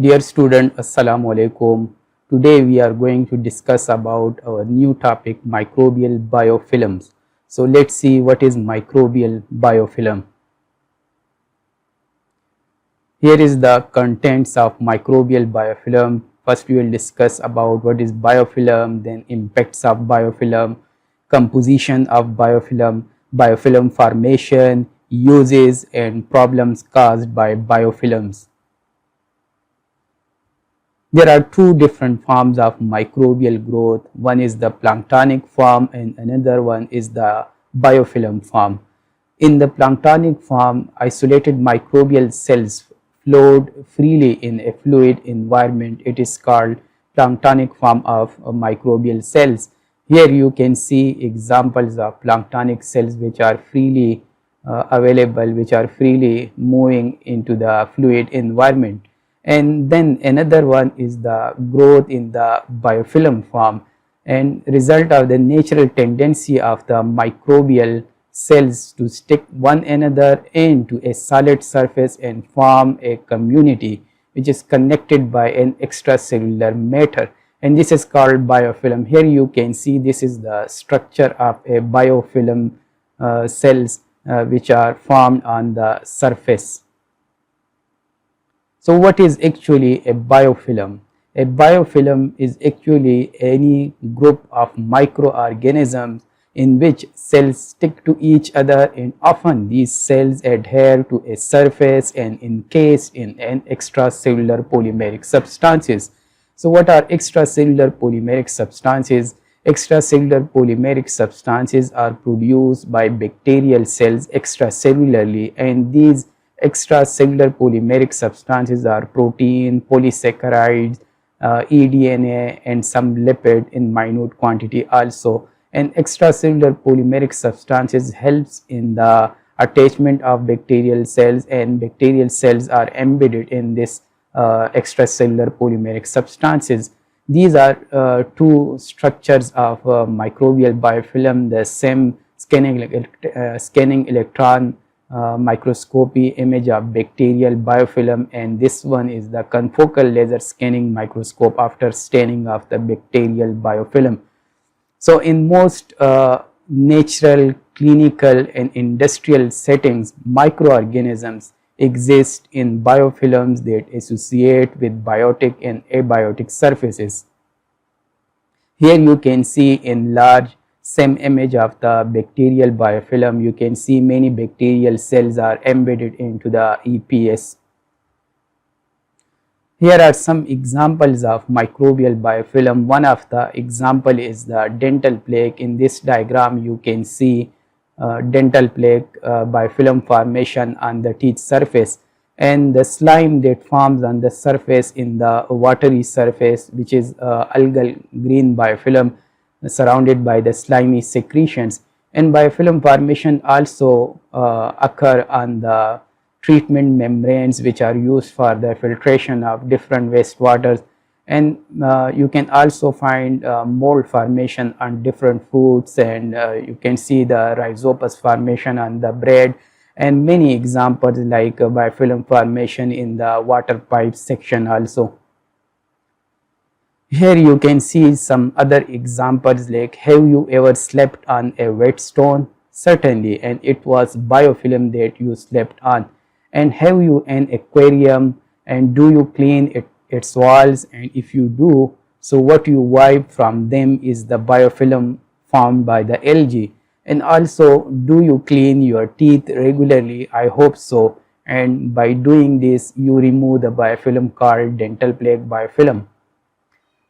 Dear student, Assalamu alaikum. Today we are going to discuss about our new topic, microbial biofilms. So let's see what is microbial biofilm. Here is the contents of microbial biofilm. First we will discuss about what is biofilm, then impacts of biofilm, composition of biofilm, biofilm formation, uses and problems caused by biofilms. There are two different forms of microbial growth. One is the planktonic form and another one is the biofilm form. In the planktonic form, isolated microbial cells flowed freely in a fluid environment. It is called planktonic form of microbial cells. Here you can see examples of planktonic cells which are freely available, which are freely moving into the fluid environment. And then another one is the growth in the biofilm form, and result of the natural tendency of the microbial cells to stick one another into a solid surface and form a community which is connected by an extracellular matter, and this is called biofilm. Here you can see this is the structure of a biofilm cells which are formed on the surface. So what is actually a biofilm? A biofilm is actually any group of microorganisms in which cells stick to each other, and often these cells adhere to a surface and encased in an extracellular polymeric substances. So what are extracellular polymeric substances? Extracellular polymeric substances are produced by bacterial cells extracellularly, and these extracellular polymeric substances are protein, polysaccharides, eDNA and some lipid in minute quantity also. And extracellular polymeric substances helps in the attachment of bacterial cells, and bacterial cells are embedded in this extracellular polymeric substances. These are two structures of microbial biofilm: the SEM scanning electron microscopy image of bacterial biofilm, and this one is the confocal laser scanning microscope after staining of the bacterial biofilm. So in most natural, clinical and industrial settings, microorganisms exist in biofilms that associate with biotic and abiotic surfaces. Here you can see in large SEM image of the bacterial biofilm, you can see many bacterial cells are embedded into the EPS. Here are some examples of microbial biofilm. One of the example is the dental plaque. In this diagram you can see dental plaque biofilm formation on the teeth surface, and the slime that forms on the surface in the watery surface, which is algal green biofilm surrounded by the slimy secretions. And biofilm formation also occur on the treatment membranes which are used for the filtration of different wastewaters, and you can also find mold formation on different foods, and you can see the rhizopus formation on the bread, and many examples like biofilm formation in the water pipe section also. Here you can see some other examples like, have you ever slept on a wet stone? Certainly, and it was biofilm that you slept on. And have you an aquarium, and do you clean its walls? And if you do, so what you wipe from them is the biofilm formed by the algae. And also, do you clean your teeth regularly? I hope so. And by doing this, you remove the biofilm called dental plaque biofilm.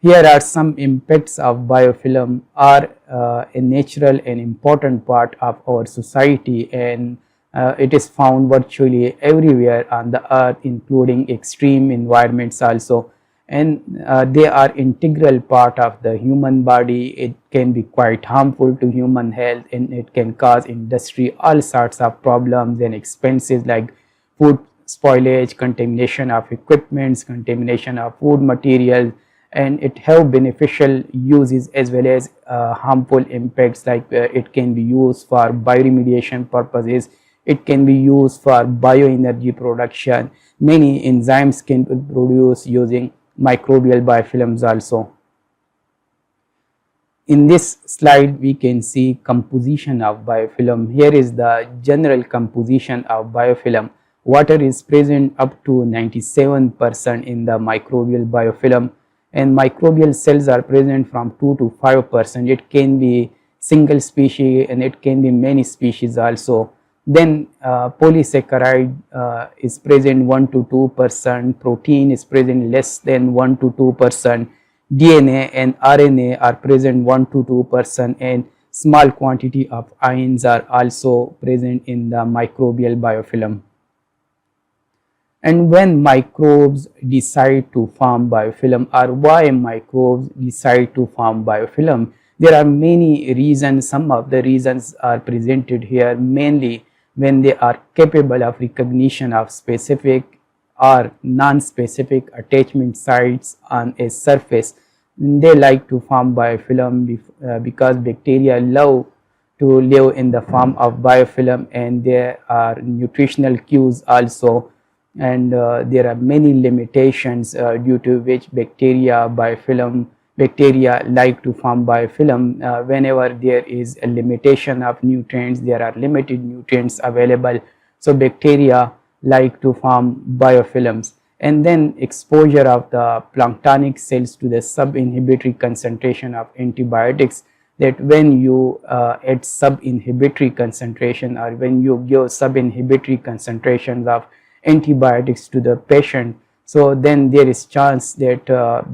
Here are some impacts of biofilm are a natural and important part of our society, and it is found virtually everywhere on the earth, including extreme environments also, and they are integral part of the human body. It can be quite harmful to human health, and it can cause industry all sorts of problems and expenses like food spoilage, contamination of equipments, contamination of food materials, and it have beneficial uses as well as harmful impacts like it can be used for bioremediation purposes. It can be used for bioenergy production. Many enzymes can be produced using microbial biofilms also. In this slide, we can see composition of biofilm. Here is the general composition of biofilm. Water is present up to 97% in the microbial biofilm, and microbial cells are present from 2 to 5%. It can be single species and it can be many species also. Then polysaccharide is present 1 to 2%, protein is present less than 1 to 2%, DNA and RNA are present 1 to 2%, and small quantity of ions are also present in the microbial biofilm. And when microbes decide to form biofilm, or why microbes decide to form biofilm, there are many reasons. Some of the reasons are presented here. Mainly when they are capable of recognition of specific or non-specific attachment sites on a surface, they like to form biofilm because bacteria love to live in the form of biofilm, and there are nutritional cues also, and there are many limitations due to which bacteria like to form biofilm. Whenever there is a limitation of nutrients, there are limited nutrients available, so bacteria like to form biofilms. And then exposure of the planktonic cells to the sub-inhibitory concentration of antibiotics, that when you add sub-inhibitory concentration, or when you give sub-inhibitory concentrations of antibiotics to the patient, so then there is chance that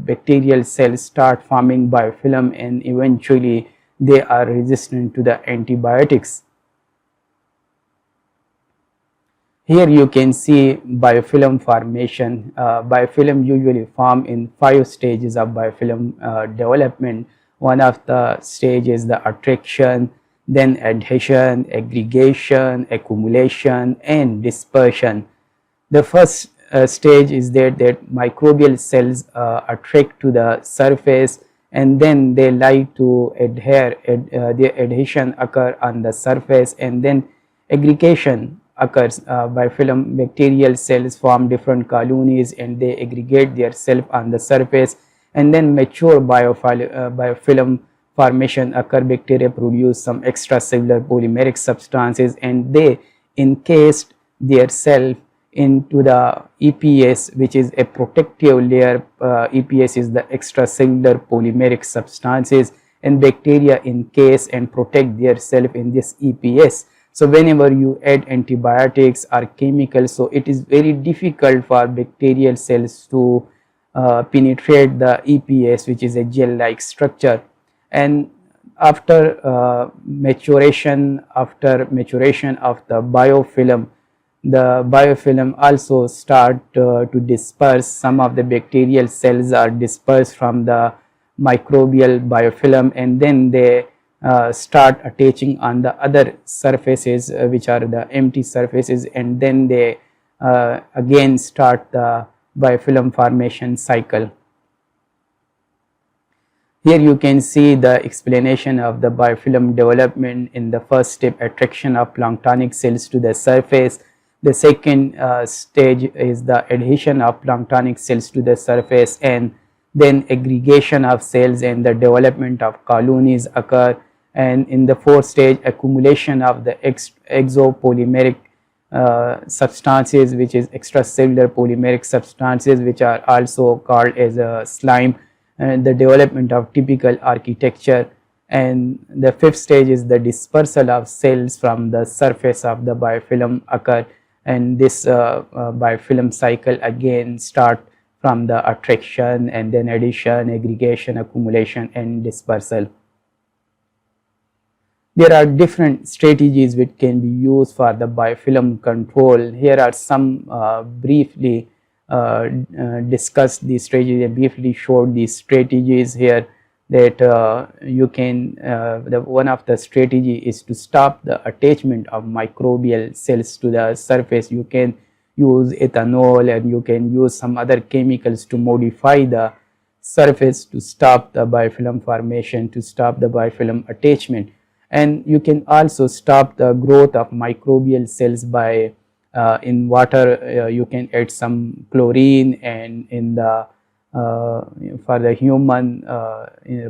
bacterial cells start forming biofilm, and eventually they are resistant to the antibiotics. Here you can see biofilm formation. Biofilm usually form in 5 stages of biofilm development. One of the stages is the attraction, then adhesion, aggregation, accumulation, and dispersion. The first stage is that microbial cells attract to the surface, and then they like to adhere. The adhesion occur on the surface, and then aggregation occurs. Biofilm bacterial cells form different colonies and they aggregate their self on the surface, and then mature biofilm formation occur. Bacteria produce some extracellular polymeric substances, and they encased their self into the EPS, which is a protective layer. EPS is the extracellular polymeric substances, and bacteria encase and protect their self in this EPS. So whenever you add antibiotics or chemicals, so it is very difficult for bacterial cells to penetrate the EPS, which is a gel-like structure. And after maturation of the biofilm, the biofilm also start to disperse. Some of the bacterial cells are dispersed from the microbial biofilm, and then they start attaching on the other surfaces, which are the empty surfaces, and then they again start the biofilm formation cycle. Here you can see the explanation of the biofilm development. In the first step, attraction of planktonic cells to the surface. The second stage is the adhesion of planktonic cells to the surface, and then aggregation of cells and the development of colonies occur. And in the fourth stage, accumulation of the exopolymeric substances, which is extracellular polymeric substances, which are also called as a slime, and the development of typical architecture. And the fifth stage is the dispersal of cells from the surface of the biofilm occur, and this biofilm cycle again start from the attraction and then addition, aggregation, accumulation, and dispersal. There are different strategies which can be used for the biofilm control. Here are some briefly discussed these strategies and briefly showed these strategies here, that you can, one of the strategy is to stop the attachment of microbial cells to the surface. You can use ethanol and you can use some other chemicals to modify the surface to stop the biofilm formation, to stop the biofilm attachment. And you can also stop the growth of microbial cells by in water you can add some chlorine, and in the for the human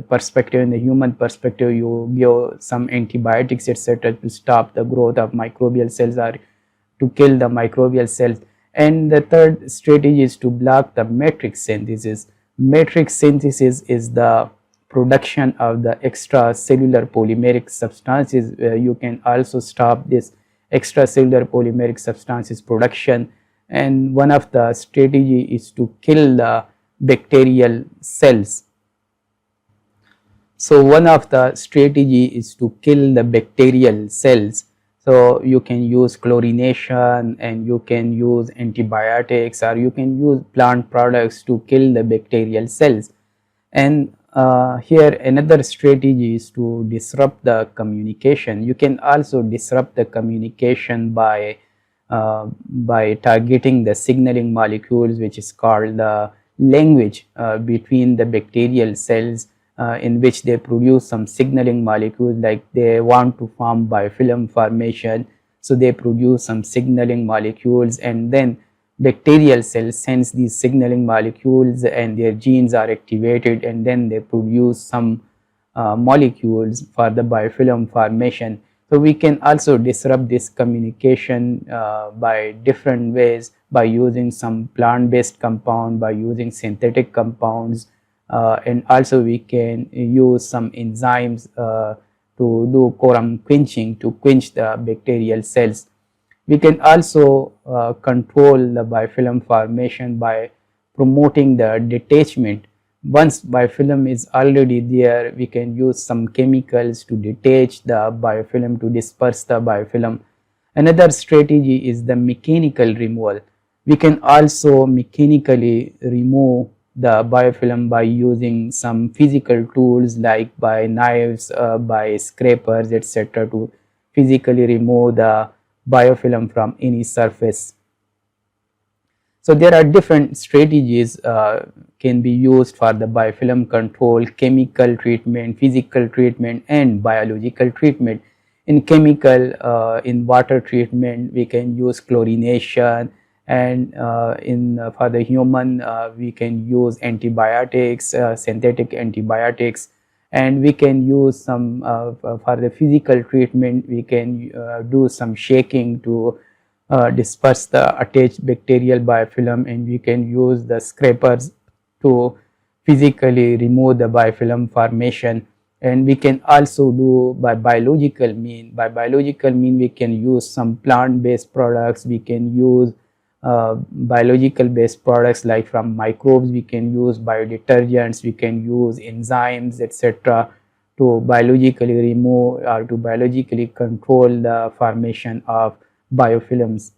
perspective, in the human perspective, you give some antibiotics etc. to stop the growth of microbial cells or to kill the microbial cells. And the third strategy is to block the matrix synthesis. Matrix synthesis is the production of the extracellular polymeric substances. You can also stop this extracellular polymeric substances production, and one of the strategy is to kill the bacterial cells. So one of the strategy is to kill the bacterial cells. So you can use chlorination, and you can use antibiotics, or you can use plant products to kill the bacterial cells. And here another strategy is to disrupt the communication. You can also disrupt the communication by targeting the signaling molecules, which is called the language between the bacterial cells, in which they produce some signaling molecules, like they want to form biofilm formation, so they produce some signaling molecules, and then bacterial cells sense these signaling molecules and their genes are activated, and then they produce some molecules for the biofilm formation. So we can also disrupt this communication by different ways, by using some plant-based compound, by using synthetic compounds, and also we can use some enzymes to do quorum quenching, to quench the bacterial cells. We can also control the biofilm formation by promoting the detachment. Once biofilm is already there, we can use some chemicals to detach the biofilm, to disperse the biofilm. Another strategy is the mechanical removal. We can also mechanically remove the biofilm by using some physical tools, like by knives, by scrapers etc., to physically remove the biofilm from any surface. So there are different strategies can be used for the biofilm control: chemical treatment, physical treatment, and biological treatment. In chemical, in water treatment, we can use chlorination, and for the human, we can use antibiotics, synthetic antibiotics, and we can use some for the physical treatment, we can do some shaking to disperse the attached bacterial biofilm, and we can use the scrapers to physically remove the biofilm formation. And we can also do by biological mean. By biological mean, we can use some plant-based products, we can use biological based products like from microbes, we can use biodetergents, we can use enzymes etc., to biologically remove or to biologically control the formation of biofilms.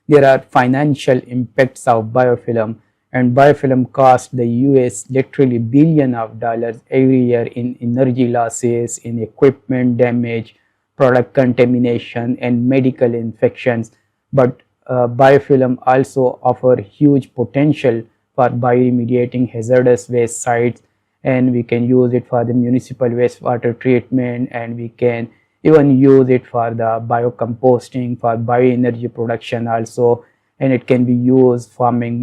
There are financial impacts of biofilm, and biofilm cost the US literally billions of dollars every year in energy losses, in equipment damage, product contamination, and medical infections. But biofilm also offer huge potential for bioremediating hazardous waste sites, and we can use it for the municipal wastewater treatment, and we can even use it for the biocomposting, for bioenergy production also, and it can be used forming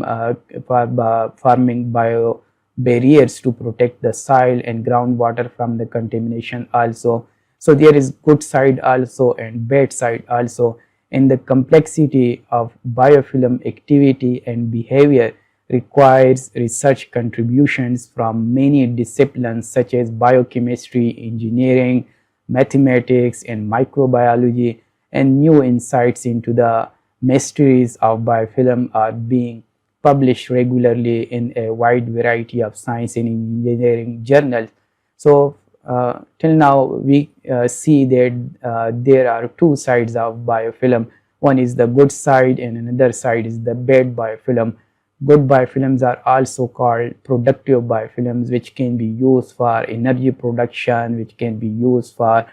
bio barriers to protect the soil and groundwater from the contamination also. So there is good side also and bad side also. And the complexity of biofilm activity and behavior requires research contributions from many disciplines such as biochemistry, engineering, mathematics, and microbiology, and new insights into the mysteries of biofilm are being published regularly in a wide variety of science and engineering journals. So till now we see that there are two sides of biofilm. One is the good side and another side is the bad biofilm. Good biofilms are also called productive biofilms, which can be used for energy production, which can be used for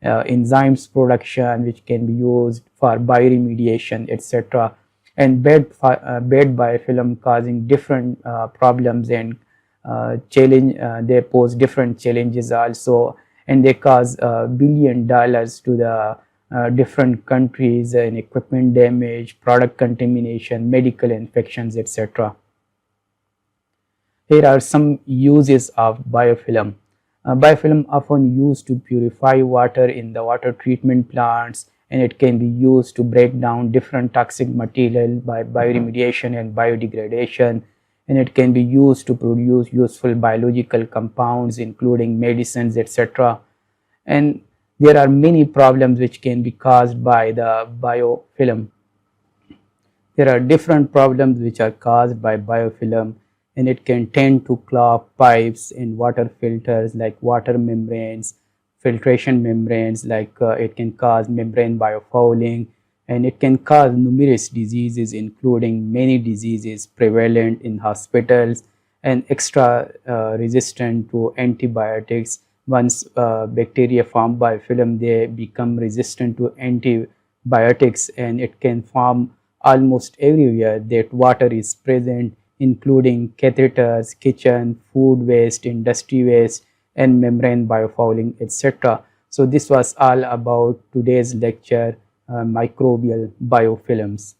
enzymes production, which can be used for bioremediation etc. And bad biofilm causing different problems and they pose different challenges also, and they cause $1 billion to the different countries in equipment damage, product contamination, medical infections, etc. Here are some uses of biofilm. Biofilm often used to purify water in the water treatment plants, and it can be used to break down different toxic material by bioremediation and biodegradation, and it can be used to produce useful biological compounds including medicines, etc. And there are many problems which can be caused by the biofilm. There are different problems which are caused by biofilm, and it can tend to clog pipes in water filters like water membranes, filtration membranes, like it can cause membrane biofouling, and it can cause numerous diseases including many diseases prevalent in hospitals and extra resistant to antibiotics. Once bacteria formed biofilm, they become resistant to antibiotics, and it can form almost everywhere that water is present, including catheters, kitchen, food waste, industry waste, and membrane biofouling, etc. So this was all about today's lecture, microbial biofilms.